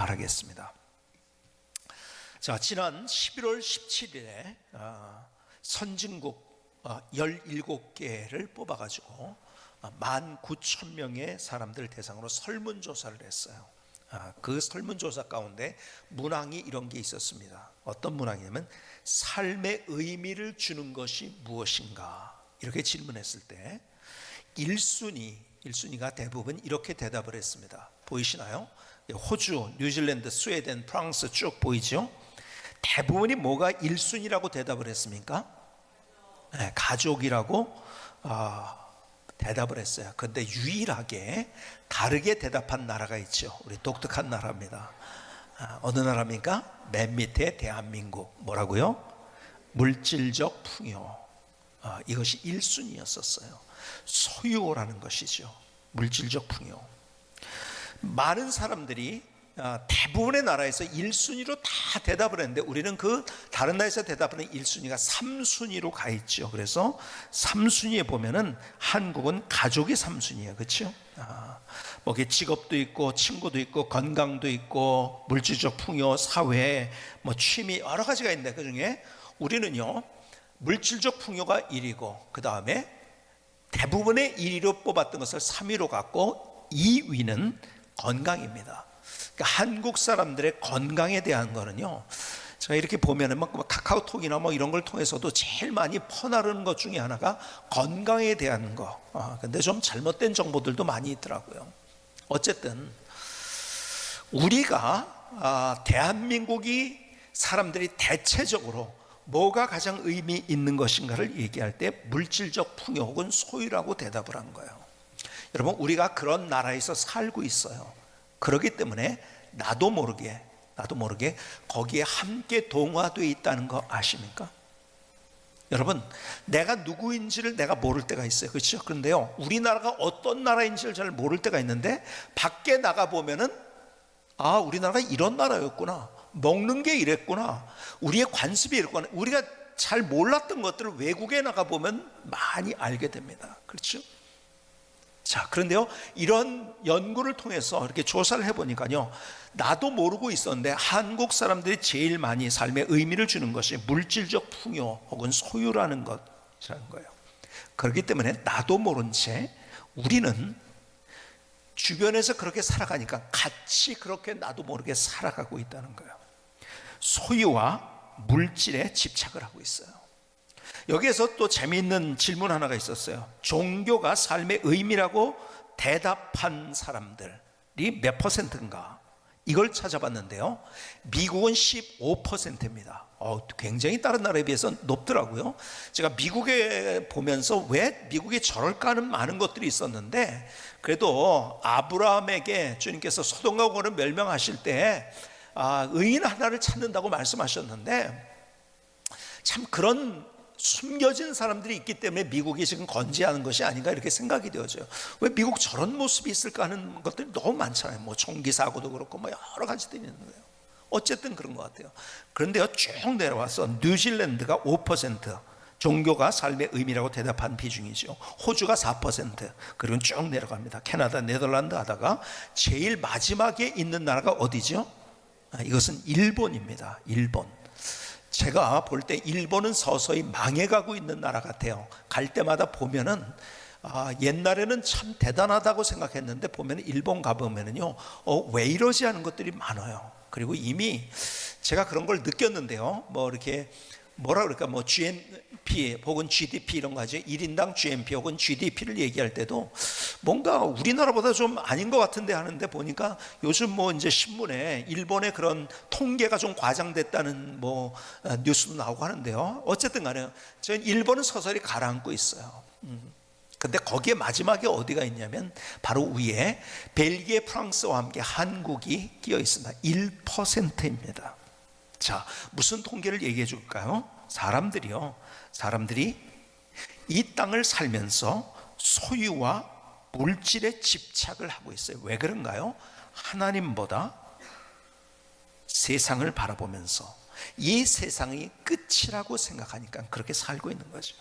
말하겠습니다. 자, 지난 11월 17일에 선진국 17개를 뽑아가지고 19,000명의 사람들 대상으로 설문조사를 했어요. 그 설문조사 가운데 문항이 이런 게 있었습니다. 어떤 문항이냐면 삶의 의미를 주는 것이 무엇인가, 이렇게 질문했을 때 1순위가 대부분 이렇게 대답을 했습니다. 보이시나요? 호주, 뉴질랜드, 스웨덴, 프랑스 쭉 보이죠? 대부분이 뭐가 1순위라고 대답을 했습니까? 네, 가족이라고 대답을 했어요. 그런데 유일하게 다르게 대답한 나라가 있죠. 우리 독특한 나라입니다. 어느 나라입니까? 맨 밑에 대한민국. 뭐라고요? 물질적 풍요. 이것이 1순위였었어요. 소유라는 것이죠. 물질적 풍요. 많은 사람들이 대부분의 나라에서 1순위로 다 대답을 했는데 우리는 그 다른 나라에서 대답하는 1순위가 3순위로 가 있죠. 그래서 3순위에 보면은 한국은 가족이 3순위예요. 그렇죠? 뭐 직업도 있고 친구도 있고 건강도 있고 물질적 풍요, 사회, 뭐 취미 여러 가지가 있는데 그중에 우리는요 물질적 풍요가 1위고 그 다음에 대부분의 1위로 뽑았던 것을 3위로 갖고 2위는 건강입니다. 그러니까 한국 사람들의 건강에 대한 거는요, 제가 이렇게 보면은 카카오톡이나 이런 걸 통해서도 제일 많이 퍼나르는 것 중에 하나가 건강에 대한 거. 근데 좀 잘못된 정보들도 많이 있더라고요. 어쨌든 우리가 대한민국이 사람들이 대체적으로 뭐가 가장 의미 있는 것인가를 얘기할 때 물질적 풍요 혹은 소유라고 대답을 한 거예요. 여러분, 우리가 그런 나라에서 살고 있어요. 그렇기 때문에 나도 모르게 거기에 함께 동화되어 있다는 거 아십니까? 여러분, 내가 누구인지를 내가 모를 때가 있어요. 그렇죠? 그런데요, 우리나라가 어떤 나라인지를 잘 모를 때가 있는데 밖에 나가보면은 우리나라가 이런 나라였구나, 먹는 게 이랬구나, 우리의 관습이 이랬구나, 우리가 잘 몰랐던 것들을 외국에 나가보면 많이 알게 됩니다. 그렇죠? 자, 그런데요, 이런 연구를 통해서 이렇게 조사를 해보니까요, 나도 모르고 있었는데 한국 사람들이 제일 많이 삶에 의미를 주는 것이 물질적 풍요 혹은 소유라는 것이라는 거예요. 그렇기 때문에 나도 모른 채 우리는 주변에서 그렇게 살아가니까 같이 그렇게 나도 모르게 살아가고 있다는 거예요. 소유와 물질에 집착을 하고 있어요. 여기에서 또 재미있는 질문 하나가 있었어요. 종교가 삶의 의미라고 대답한 사람들이 몇 퍼센트인가, 이걸 찾아봤는데요, 미국은 15%입니다. 굉장히 다른 나라에 비해서 높더라고요. 제가 미국에 보면서 왜 미국이 저럴까 하는 많은 것들이 있었는데, 그래도 아브라함에게 주님께서 소돔과 고모라를 멸망하실 때 의인 하나를 찾는다고 말씀하셨는데, 참 그런 숨겨진 사람들이 있기 때문에 미국이 지금 건재하는 것이 아닌가, 이렇게 생각이 되어져요. 왜 미국 저런 모습이 있을까 하는 것들이 너무 많잖아요. 총기 사고도 그렇고 여러 가지들이 있는 거예요. 어쨌든 그런 것 같아요. 그런데요, 쭉 내려와서 뉴질랜드가 5%, 종교가 삶의 의미라고 대답한 비중이죠. 호주가 4%, 그리고 쭉 내려갑니다. 캐나다, 네덜란드 하다가 제일 마지막에 있는 나라가 어디죠? 이것은 일본입니다. 일본. 제가 볼 때 일본은 서서히 망해가고 있는 나라 같아요. 갈 때마다 보면은 옛날에는 참 대단하다고 생각했는데 보면 일본 가보면은요, 왜 이러지 하는 것들이 많아요. 그리고 이미 제가 그런 걸 느꼈는데요, 이렇게 GNP 혹은 GDP 이런 거 하죠. 1인당 GNP 혹은 GDP를 얘기할 때도 뭔가 우리나라보다 좀 아닌 것 같은데 하는데 보니까 요즘 이제 신문에 일본의 그런 통계가 좀 과장됐다는 뉴스도 나오고 하는데요. 어쨌든 간에 저는 일본은 서서히 가라앉고 있어요. 근데 거기에 마지막에 어디가 있냐면 바로 위에 벨기에, 프랑스와 함께 한국이 끼어 있습니다. 1%입니다. 자, 무슨 통계를 얘기해 줄까요? 사람들이 이 땅을 살면서 소유와 물질에 집착을 하고 있어요. 왜 그런가요? 하나님보다 세상을 바라보면서 이 세상이 끝이라고 생각하니까 그렇게 살고 있는 거죠.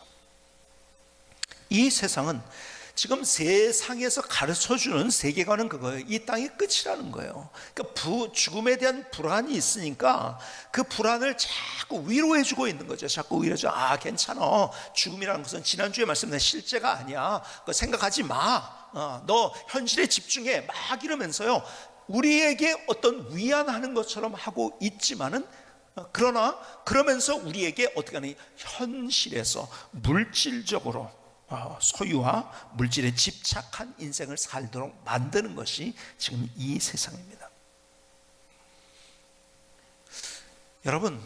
이 세상은 지금 세상에서 가르쳐주는 세계관은 그거예요. 이 땅이 끝이라는 거예요. 그러니까 죽음에 대한 불안이 있으니까 그 불안을 자꾸 위로해주고 있는 거죠. 자꾸 위로해줘. 아, 괜찮아. 죽음이라는 것은 지난주에 말씀드린 실제가 아니야. 그거 생각하지 마. 너 현실에 집중해. 막 이러면서요, 우리에게 어떤 위안하는 것처럼 하고 있지만은, 그러나 그러면서 우리에게 어떻게 하느냐, 현실에서 물질적으로 소유와 물질에 집착한 인생을 살도록 만드는 것이 지금 이 세상입니다. 여러분,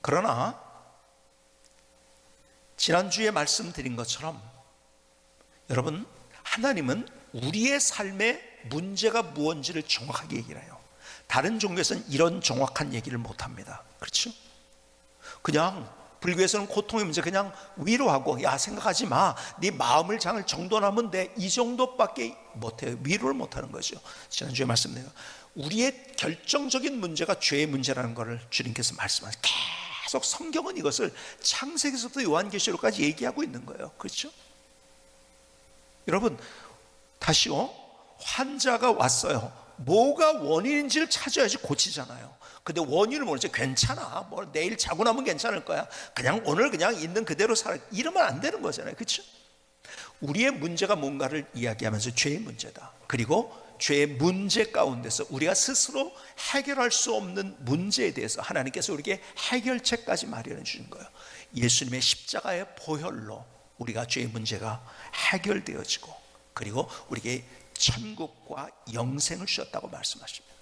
그러나 지난주에 말씀드린 것처럼 여러분, 하나님은 우리의 삶의 문제가 무엇인지를 정확하게 얘기를 해요. 다른 종교에서는 이런 정확한 얘기를 못합니다. 그렇죠? 그냥 불교에서는 고통의 문제 그냥 위로하고, 야, 생각하지 마, 네 마음을 장을 정돈하면 돼, 이 정도밖에 못해요. 위로를 못하는 거죠. 지난주에 말씀드린 우리의 결정적인 문제가 죄의 문제라는 것을 주님께서 말씀하세요. 계속 성경은 이것을 창세기서부터 요한계시록까지 얘기하고 있는 거예요. 그렇죠? 여러분, 다시요, 환자가 왔어요. 뭐가 원인인지를 찾아야지 고치잖아요. 근데 원인을 모르지, 괜찮아, 뭐 내일 자고 나면 괜찮을 거야, 그냥 오늘 그냥 있는 그대로 살아, 이러면 안 되는 거잖아요. 그렇죠? 우리의 문제가 뭔가를 이야기하면서 죄의 문제다, 그리고 죄의 문제 가운데서 우리가 스스로 해결할 수 없는 문제에 대해서 하나님께서 우리에게 해결책까지 마련해 주신 거예요. 예수님의 십자가의 보혈로 우리가 죄의 문제가 해결되어지고, 그리고 우리에게 천국과 영생을 주셨다고 말씀하십니다.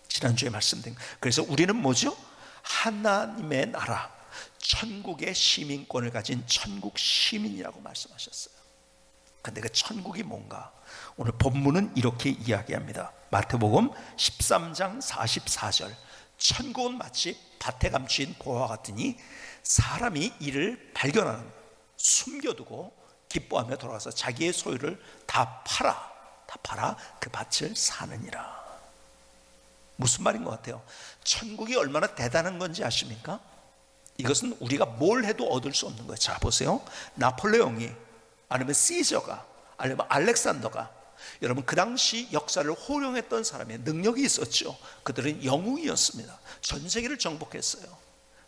지난주에 말씀드린, 그래서 우리는 뭐죠? 하나님의 나라, 천국의 시민권을 가진 천국 시민이라고 말씀하셨어요. 근데 그 천국이 뭔가? 오늘 본문은 이렇게 이야기합니다. 마태복음 13장 44절, 천국은 마치 밭에 감추인 보화와 같으니 사람이 이를 발견하는, 숨겨두고 기뻐하며 돌아와서 자기의 소유를 다 팔아 그 밭을 사느니라. 무슨 말인 것 같아요? 천국이 얼마나 대단한 건지 아십니까? 이것은 우리가 뭘 해도 얻을 수 없는 거예요. 자, 보세요. 나폴레옹이, 아니면 시저가, 아니면 알렉산더가, 여러분 그 당시 역사를 호령했던 사람의 능력이 있었죠. 그들은 영웅이었습니다. 전 세계를 정복했어요.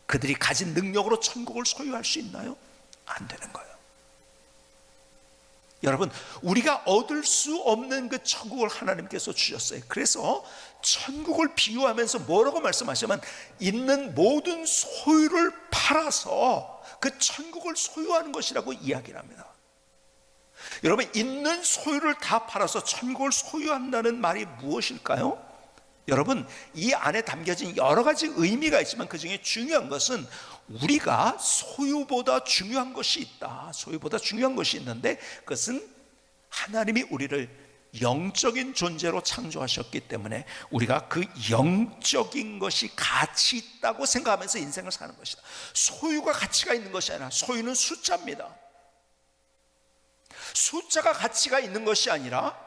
그들이 가진 능력으로 천국을 소유할 수 있나요? 안 되는 거예요. 여러분, 우리가 얻을 수 없는 그 천국을 하나님께서 주셨어요. 그래서 천국을 비유하면서 뭐라고 말씀하시면, 있는 모든 소유를 팔아서 그 천국을 소유하는 것이라고 이야기를 합니다. 여러분, 있는 소유를 다 팔아서 천국을 소유한다는 말이 무엇일까요? 여러분, 이 안에 담겨진 여러 가지 의미가 있지만 그 중에 중요한 것은, 우리가 소유보다 중요한 것이 있다. 소유보다 중요한 것이 있는데, 그것은 하나님이 우리를 영적인 존재로 창조하셨기 때문에 우리가 그 영적인 것이 가치 있다고 생각하면서 인생을 사는 것이다. 소유가 가치가 있는 것이 아니라, 소유는 숫자입니다. 숫자가 가치가 있는 것이 아니라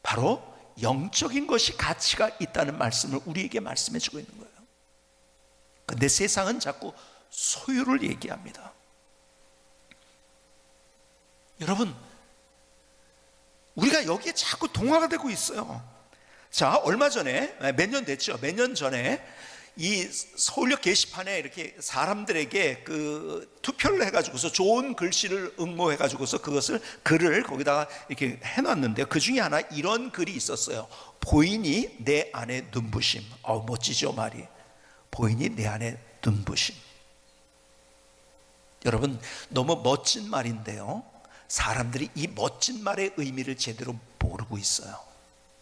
바로 영적인 것이 가치가 있다는 말씀을 우리에게 말씀해 주고 있는 거예요. 근데 세상은 자꾸 소유를 얘기합니다. 여러분, 우리가 여기에 자꾸 동화가 되고 있어요. 자, 얼마 전에, 몇 년 됐죠? 몇 년 전에 이 서울역 게시판에 이렇게 사람들에게 그 투표를 해가지고서 좋은 글씨를 응모해가지고서 그것을, 글을 거기다가 이렇게 해놨는데, 그 중에 하나 이런 글이 있었어요. 보이니 내 안에 눈부심. 멋지죠, 말이. 보이니 내 안에 눈부심. 여러분, 너무 멋진 말인데요, 사람들이 이 멋진 말의 의미를 제대로 모르고 있어요.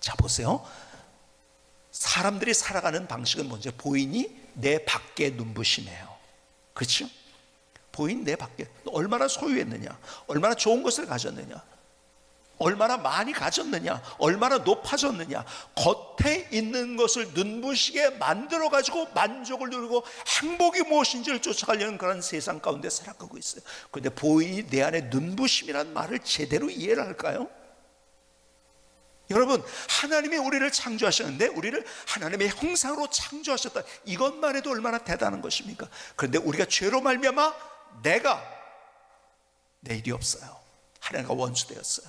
자, 보세요. 사람들이 살아가는 방식은 먼저 보이니 내 밖에 눈부심이에요. 그렇죠? 보이니 내 밖에, 얼마나 소유했느냐, 얼마나 좋은 것을 가졌느냐, 얼마나 많이 가졌느냐, 얼마나 높아졌느냐, 겉에 있는 것을 눈부시게 만들어 가지고 만족을 누리고 행복이 무엇인지를 쫓아가려는 그런 세상 가운데 살아가고 있어요. 그런데 보이니 내 안에 눈부심이라는 말을 제대로 이해를 할까요? 여러분, 하나님이 우리를 창조하셨는데 우리를 하나님의 형상으로 창조하셨다, 이것만 해도 얼마나 대단한 것입니까? 그런데 우리가 죄로 말미암아 내가 내일이 없어요. 하나님과 원수되었어요.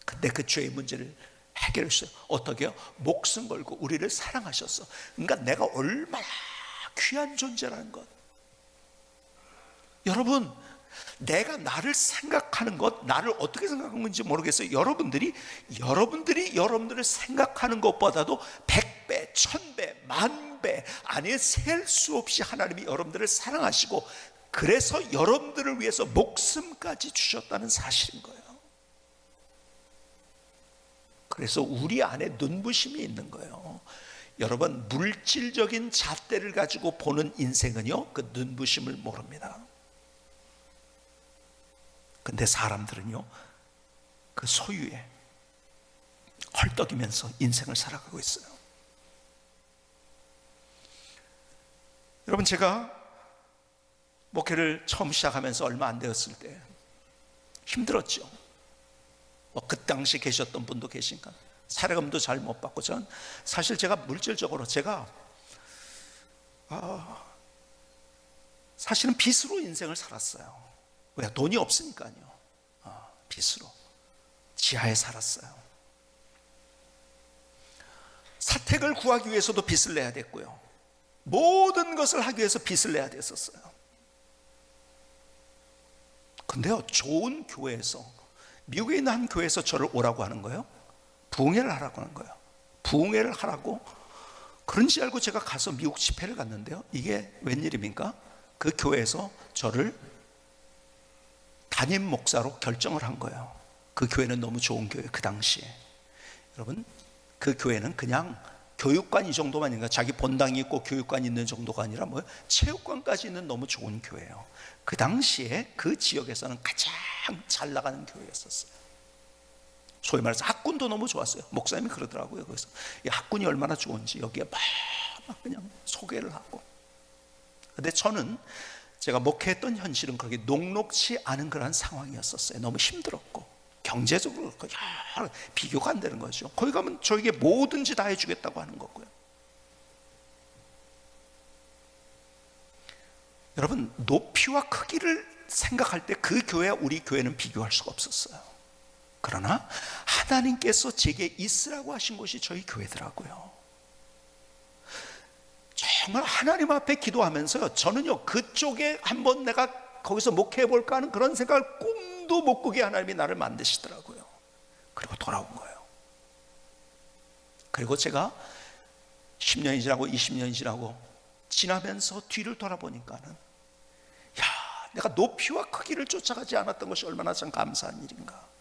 근데 그 죄의 문제를 해결했어요. 어떻게 해요? 목숨 걸고 우리를 사랑하셨어. 그러니까 내가 얼마나 귀한 존재라는 것. 여러분, 내가 나를 생각하는 것, 나를 어떻게 생각하는 건지 모르겠어요. 여러분들이 여러분들을 생각하는 것보다도 100배, 1000배, 10,000배 아니 셀 수 없이 하나님이 여러분들을 사랑하시고 그래서 여러분들을 위해서 목숨까지 주셨다는 사실인 거예요. 그래서 우리 안에 눈부심이 있는 거예요. 여러분, 물질적인 잣대를 가지고 보는 인생은요, 그 눈부심을 모릅니다. 근데 사람들은요, 그 소유에 헐떡이면서 인생을 살아가고 있어요. 여러분, 제가 목회를 처음 시작하면서 얼마 안 되었을 때 힘들었죠. 그 당시 계셨던 분도 계신가, 사례금도 잘 못 받고, 전 사실 제가 물질적으로 사실은 빚으로 인생을 살았어요. 왜? 돈이 없으니까요. 빚으로 지하에 살았어요. 사택을 구하기 위해서도 빚을 내야 됐고요. 모든 것을 하기 위해서 빚을 내야 됐었어요. 근데요, 좋은 교회에서, 미국에 있는 한 교회에서 저를 오라고 하는 거예요. 부흥회를 하라고 하는 거예요. 부흥회를 하라고. 그런지 알고 제가 가서 미국 집회를 갔는데요, 이게 웬일입니까? 그 교회에서 저를 담임 목사로 결정을 한 거예요. 그 교회는 너무 좋은 교회, 그 당시에. 여러분, 그 교회는 그냥 교육관 이 정도만 있는 거예요. 자기 본당이 있고 교육관이 있는 정도가 아니라 체육관까지 있는 너무 좋은 교회예요. 그 당시에 그 지역에서는 가장 잘 나가는 교회였었어요. 소위 말해서 학군도 너무 좋았어요. 목사님이 그러더라고요. 그래서 이 학군이 얼마나 좋은지 여기에 막 그냥 소개를 하고. 근데 저는 제가 목회했던 현실은 그렇게 녹록치 않은 그런 상황이었었어요. 너무 힘들었고 경제적으로 비교가 안 되는 거죠. 거기 가면 저에게 뭐든지 다 해주겠다고 하는 거고요. 여러분, 높이와 크기를 생각할 때 그 교회와 우리 교회는 비교할 수가 없었어요. 그러나 하나님께서 제게 있으라고 하신 곳이 저희 교회더라고요. 정말 하나님 앞에 기도하면서요, 저는요 그쪽에 한번 내가 거기서 목회해볼까 하는 그런 생각을 꿈도 못 꾸게 하나님이 나를 만드시더라고요. 그리고 돌아온 거예요. 그리고 제가 10년이 지나고 20년이 지나고 지나면서 뒤를 돌아보니까는, 야, 내가 높이와 크기를 쫓아가지 않았던 것이 얼마나 참 감사한 일인가.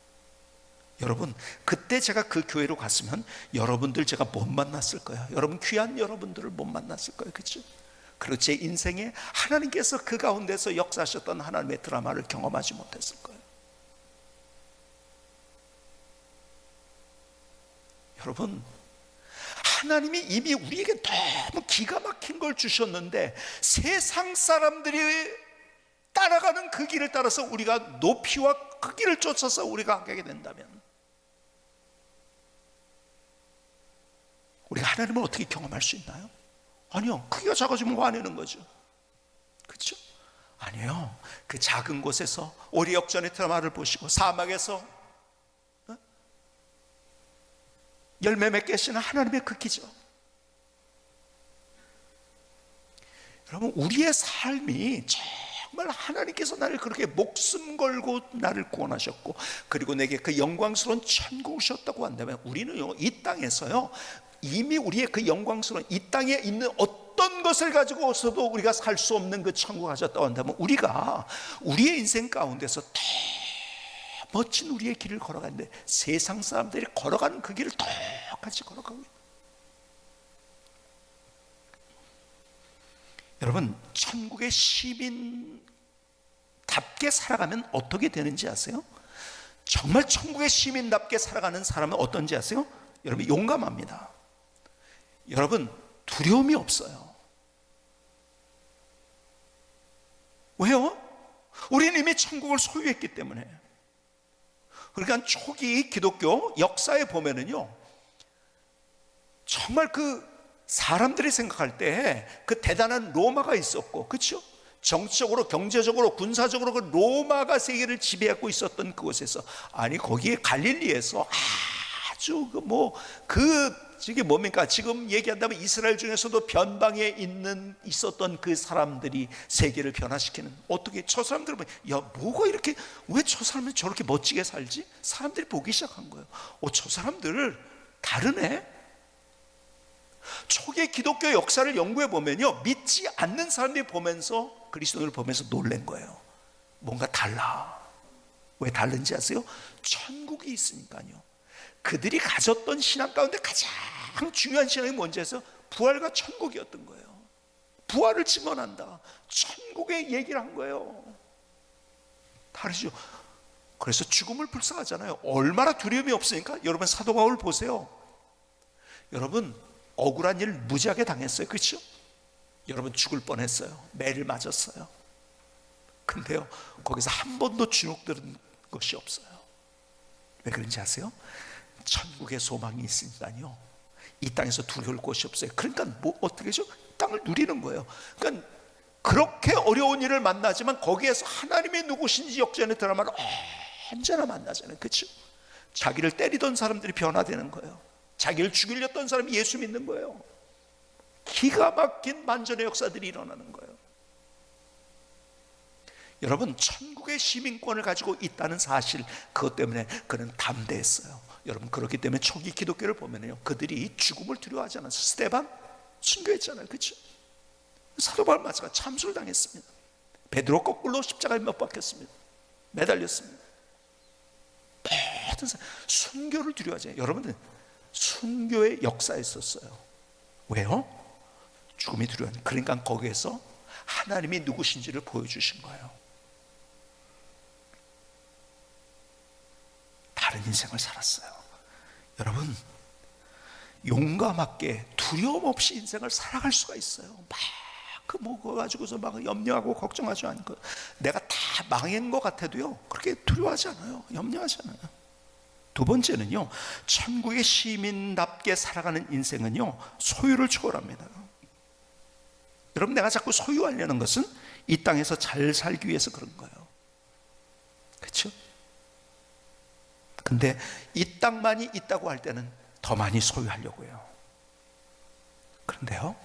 여러분, 그때 제가 그 교회로 갔으면 여러분들 제가 못 만났을 거예요. 여러분, 귀한 여러분들을 못 만났을 거예요. 그렇죠? 그리고 제 인생에 하나님께서 그 가운데서 역사하셨던 하나님의 드라마를 경험하지 못했을 거예요. 여러분, 하나님이 이미 우리에게 너무 기가 막힌 걸 주셨는데 세상 사람들이 따라가는 그 길을 따라서 우리가 높이와 크기를 쫓아서 우리가 가게 된다면 우리가 하나님을 어떻게 경험할 수 있나요? 아니요, 크기가 작아지면 화내는 거죠. 그렇죠? 아니에요. 그 작은 곳에서 오리 역전의 드라마를 보시고 사막에서 열매 맺게 하시는 하나님의 그 기적. 여러분, 우리의 삶이 정말 하나님께서 나를 그렇게 목숨 걸고 나를 구원하셨고 그리고 내게 그 영광스러운 천국을 주셨다고 한다면 우리는요, 이 땅에서요 이미 우리의 그 영광스러운 이 땅에 있는 어떤 것을 가지고서도 우리가 살 수 없는 그 천국을 가졌다고 한다면 우리가 우리의 인생 가운데서 더 멋진 우리의 길을 걸어가는데 세상 사람들이 걸어가는 그 길을 똑같이 걸어가고 있어요. 여러분, 천국의 시민답게 살아가면 어떻게 되는지 아세요? 정말 천국의 시민답게 살아가는 사람은 어떤지 아세요? 여러분, 용감합니다. 여러분, 두려움이 없어요. 왜요? 우리는 이미 천국을 소유했기 때문에. 그러니까 초기 기독교 역사에 보면은요, 정말 그 사람들이 생각할 때 그 대단한 로마가 있었고, 그렇죠? 정치적으로, 경제적으로, 군사적으로 그 로마가 세계를 지배하고 있었던 그곳에서, 아니 거기에 갈릴리에서 아주 저게 뭡니까? 지금 얘기한다면 이스라엘 중에서도 변방에 있었던 그 사람들이 세계를 변화시키는, 어떻게 저 사람들은 야 뭐가 이렇게, 왜 저 사람이 저렇게 멋지게 살지? 사람들이 보기 시작한 거예요. 저 사람들 다르네. 초기 기독교 역사를 연구해 보면요, 믿지 않는 사람들이 보면서, 그리스도인을 보면서 놀란 거예요. 뭔가 달라. 왜 다른지 아세요? 천국이 있으니까요. 그들이 가졌던 신앙 가운데 가장 중요한 신앙이 뭔지 해서 부활과 천국이었던 거예요. 부활을 증언한다, 천국의 얘기를 한 거예요. 다르죠. 그래서 죽음을 불쌍하잖아요. 얼마나 두려움이 없으니까. 여러분 사도 바울 보세요. 여러분 억울한 일 무지하게 당했어요. 그렇죠? 여러분 죽을 뻔했어요. 매를 맞았어요. 근데요 거기서 한 번도 주눅 들은 것이 없어요. 왜 그런지 아세요? 천국의 소망이 있으니까요, 이 땅에서 두려울 곳이 없어요. 그러니까 어떻게 하죠? 땅을 누리는 거예요. 그러니까 그렇게 어려운 일을 만나지만 거기에서 하나님의 누구신지 역전의 드라마를 언제나 만나잖아요. 그렇죠? 자기를 때리던 사람들이 변화되는 거예요. 자기를 죽이려 했던 사람이 예수 믿는 거예요. 기가 막힌 반전의 역사들이 일어나는 거예요. 여러분 천국의 시민권을 가지고 있다는 사실, 그것 때문에 그는 담대했어요. 여러분 그렇기 때문에 초기 기독교를 보면요, 그들이 죽음을 두려워하지 않았어요. 스데반 순교했잖아요. 그렇죠? 사도 바울 마찬가지 참수를 당했습니다. 베드로 거꾸로 십자가에 못 박혔습니다. 매달렸습니다. 모든 사람 순교를 두려워하지 않아요. 여러분들 순교의 역사에 있었어요. 왜요? 죽음이 두려워하는. 그러니까 거기에서 하나님이 누구신지를 보여주신 거예요. 다른 인생을 살았어요. 여러분 용감하게 두려움 없이 인생을 살아갈 수가 있어요. 막 그거 가지고서 막 염려하고 걱정하지 않고, 내가 다 망한 것 같아도요 그렇게 두려워하지 않아요. 염려하지 않아요. 두 번째는요, 천국의 시민답게 살아가는 인생은요 소유를 초월합니다. 여러분 내가 자꾸 소유하려는 것은 이 땅에서 잘 살기 위해서 그런 거예요. 그렇죠? 근데 이 땅만이 있다고 할 때는 더 많이 소유하려고 해요. 그런데요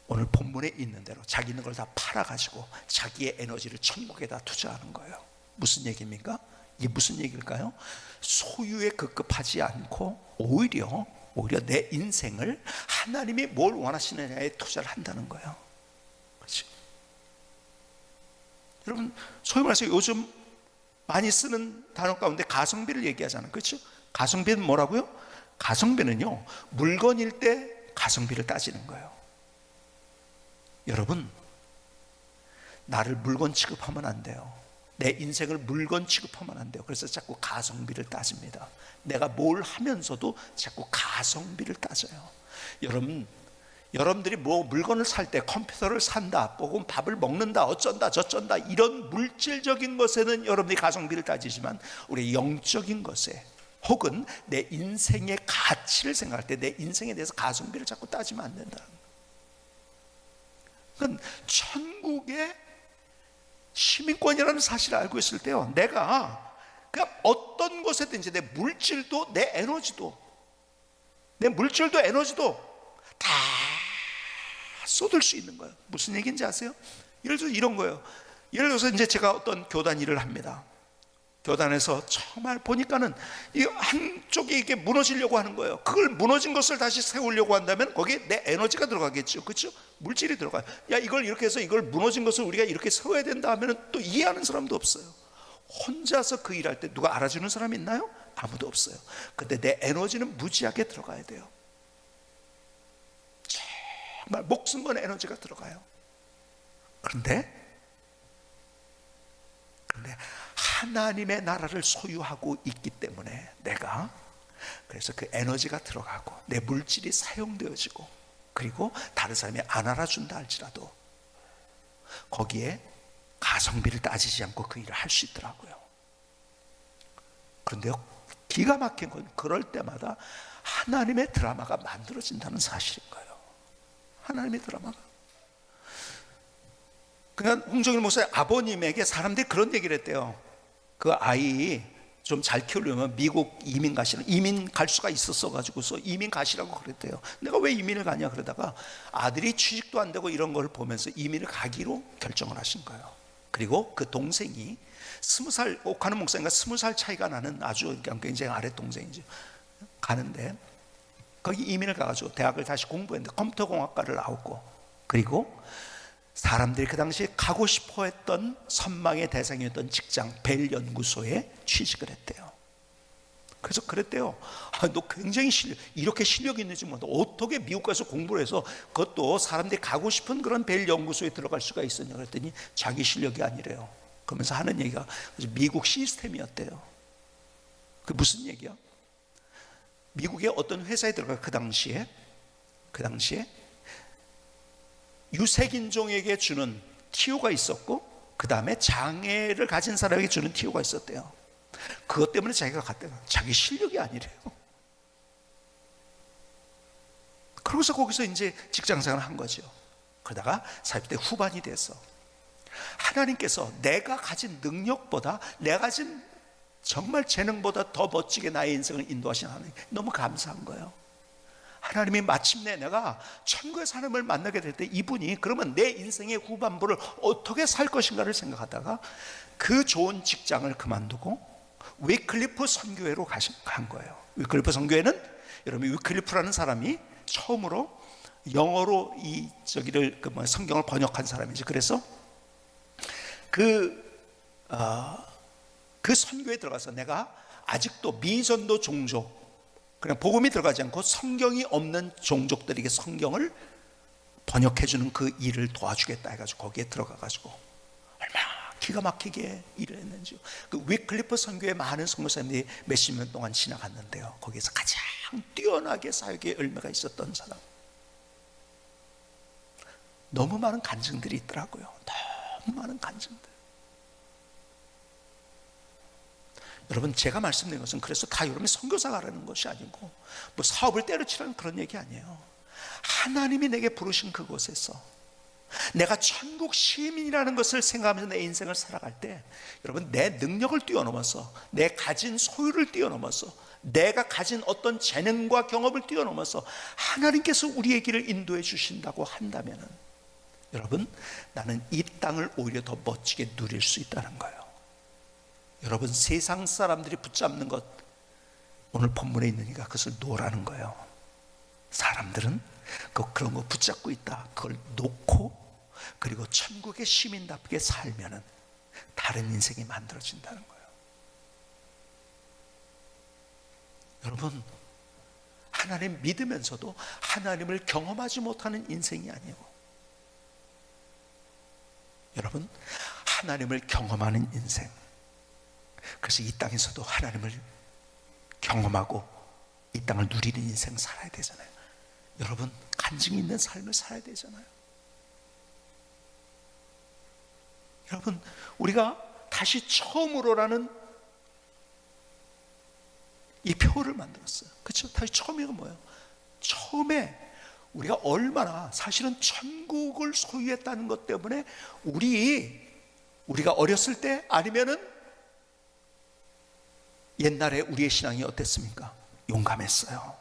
오늘 본문에 있는 대로 자기 있는 걸 다 팔아가지고 자기의 에너지를 천국에다 투자하는 거예요. 무슨 얘기입니까? 이게 무슨 얘기일까요? 소유에 급급하지 않고 오히려 내 인생을 하나님이 뭘 원하시느냐에 투자를 한다는 거예요. 그렇죠? 여러분 소위 말해서 요즘 많이 쓰는 단어 가운데 가성비를 얘기하잖아요. 그렇죠? 가성비는 뭐라고요? 가성비는요 물건일 때 가성비를 따지는 거예요. 여러분 나를 물건 취급하면 안 돼요. 내 인생을 물건 취급하면 안 돼요. 그래서 자꾸 가성비를 따집니다. 내가 뭘 하면서도 자꾸 가성비를 따져요. 여러분들이 뭐 물건을 살 때, 컴퓨터를 산다, 혹은 밥을 먹는다, 어쩐다 저쩐다, 이런 물질적인 것에는 여러분들이 가성비를 따지지만 우리 영적인 것에, 혹은 내 인생의 가치를 생각할 때 내 인생에 대해서 가성비를 자꾸 따지면 안 된다는 거예요. 그러니까 천국의 시민권이라는 사실을 알고 있을 때요, 내가 그냥 어떤 것에든지 내 물질도 내 에너지도 다 쏟을 수 있는 거예요. 무슨 얘기인지 아세요? 예를 들어서 이런 거예요. 예를 들어서 이제 제가 어떤 교단 일을 합니다. 교단에서 정말 보니까는 이 한쪽이 이게 무너지려고 하는 거예요. 그걸 무너진 것을 다시 세우려고 한다면 거기에 내 에너지가 들어가겠죠. 그렇죠? 물질이 들어가요. 야 이걸 이렇게 해서 이걸 무너진 것을 우리가 이렇게 세워야 된다 하면 또 이해하는 사람도 없어요. 혼자서 그 일할 때 누가 알아주는 사람 있나요? 아무도 없어요. 근데 내 에너지는 무지하게 들어가야 돼요. 정말 목숨 건 에너지가 들어가요. 그런데 하나님의 나라를 소유하고 있기 때문에 내가, 그래서 그 에너지가 들어가고 내 물질이 사용되어지고, 그리고 다른 사람이 안 알아준다 할지라도 거기에 가성비를 따지지 않고 그 일을 할 수 있더라고요. 그런데요 기가 막힌 건 그럴 때마다 하나님의 드라마가 만들어진다는 사실인 거예요. 하나님의 드라마가. 그러니까 홍정일 목사의 아버님에게 사람들이 그런 얘기를 했대요. 그 아이 좀 잘 키우려면 미국 이민 가시라, 이민 갈 수가 있었어 가지고서 이민 가시라고 그랬대요. 내가 왜 이민을 가냐 그러다가 아들이 취직도 안 되고 이런 걸 보면서 이민을 가기로 결정을 하신 거예요. 그리고 그 동생이 20살, 옥하는 목사님과 20살 차이가 나는 아주 굉장히 아랫 동생이죠. 가는데 거기 이민을 가가지고 대학을 다시 공부했는데 컴퓨터공학과를 나왔고, 그리고 사람들이 그 당시에 가고 싶어 했던 선망의 대상이었던 직장 벨 연구소에 취직을 했대요. 그래서 그랬대요. 너 굉장히 이렇게 실력이 있는지 몰라. 어떻게 미국 가서 공부를 해서 그것도 사람들이 가고 싶은 그런 벨 연구소에 들어갈 수가 있었냐 그랬더니 자기 실력이 아니래요. 그러면서 하는 얘기가 미국 시스템이었대요. 그 무슨 얘기야? 미국의 어떤 회사에 들어가 그 당시에 유색인종에게 주는 티오가 있었고, 그 다음에 장애를 가진 사람에게 주는 티오가 있었대요. 그것 때문에 자기가 갔대요. 자기 실력이 아니래요. 그러고서 거기서 이제 직장생활을 한 거죠. 그러다가 40대 후반이 돼서 하나님께서 내가 가진 능력보다, 내가 가진 정말 재능보다 더 멋지게 나의 인생을 인도하신 하나님, 너무 감사한 거예요. 하나님이 마침내 내가 천국에서 하나님을 만나게 될 때 이분이 그러면 내 인생의 후반부를 어떻게 살 것인가를 생각하다가 그 좋은 직장을 그만두고 위클리프 선교회로 간 거예요. 위클리프 선교회는, 여러분, 위클리프라는 사람이 처음으로 영어로 성경을 번역한 사람이지. 그래서 그 선교에 들어가서 내가 아직도 미전도 종족, 그냥 복음이 들어가지 않고 성경이 없는 종족들에게 성경을 번역해주는 그 일을 도와주겠다 해가지고 거기에 들어가가지고 얼마나 기가 막히게 일을 했는지요. 그 위클리프 선교에 많은 선교사님들이 몇십 년 동안 지나갔는데요, 거기에서 가장 뛰어나게 사역의 열매가 있었던 사람. 너무 많은 간증들이 있더라고요. 너무 많은 간증들. 여러분, 제가 말씀드린 것은 그래서 다 여러분이 선교사가라는 것이 아니고 뭐 사업을 때려치라는 그런 얘기 아니에요. 하나님이 내게 부르신 그곳에서 내가 천국 시민이라는 것을 생각하면서 내 인생을 살아갈 때, 여러분, 내 능력을 뛰어넘어서, 내 가진 소유를 뛰어넘어서, 내가 가진 어떤 재능과 경험을 뛰어넘어서 하나님께서 우리의 길을 인도해 주신다고 한다면, 여러분, 나는 이 땅을 오히려 더 멋지게 누릴 수 있다는 거예요. 여러분, 세상 사람들이 붙잡는 것, 오늘 본문에 있으니까 그것을 놓으라는 거예요. 사람들은 그런 거 붙잡고 있다. 그걸 놓고, 그리고 천국의 시민답게 살면은 다른 인생이 만들어진다는 거예요. 여러분, 하나님 믿으면서도 하나님을 경험하지 못하는 인생이 아니고, 여러분, 하나님을 경험하는 인생, 그래서 이 땅에서도 하나님을 경험하고 이 땅을 누리는 인생 살아야 되잖아요. 여러분, 간증 있는 삶을 살아야 되잖아요. 여러분, 우리가 다시 처음으로라는 이 표를 만들었어요. 그렇죠? 다시 처음이가 뭐예요? 처음에 우리가 얼마나 사실은 천국을 소유했다는 것 때문에 우리가 어렸을 때, 아니면은 옛날에 우리의 신앙이 어땠습니까? 용감했어요.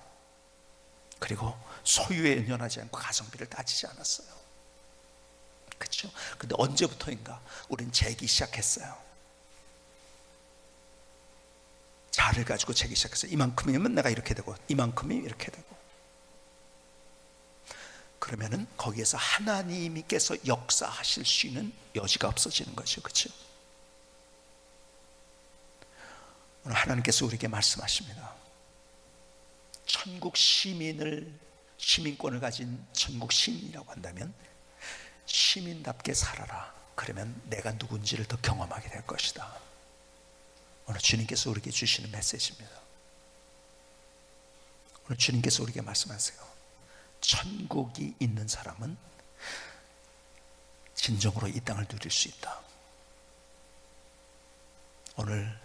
그리고 소유에 연연하지 않고 가성비를 따지지 않았어요. 그렇죠? 근데 언제부터인가 우린 재기 시작했어요. 자를 가지고 재기 시작했어요. 이만큼이면 내가 이렇게 되고, 이만큼이 이렇게 되고. 그러면은 거기에서 하나님께서 역사하실 수 있는 여지가 없어지는 거죠. 그렇죠? 오늘 하나님께서 우리에게 말씀하십니다. 천국 시민권을 가진 천국 시민이라고 한다면 시민답게 살아라. 그러면 내가 누군지를 더 경험하게 될 것이다. 오늘 주님께서 우리에게 주시는 메시지입니다. 오늘 주님께서 우리에게 말씀하세요. 천국이 있는 사람은 진정으로 이 땅을 누릴 수 있다. 오늘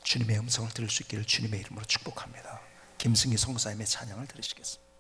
주님의 음성을 들을 수 있기를 주님의 이름으로 축복합니다. 김승희 선교사님의 찬양을 들으시겠습니다.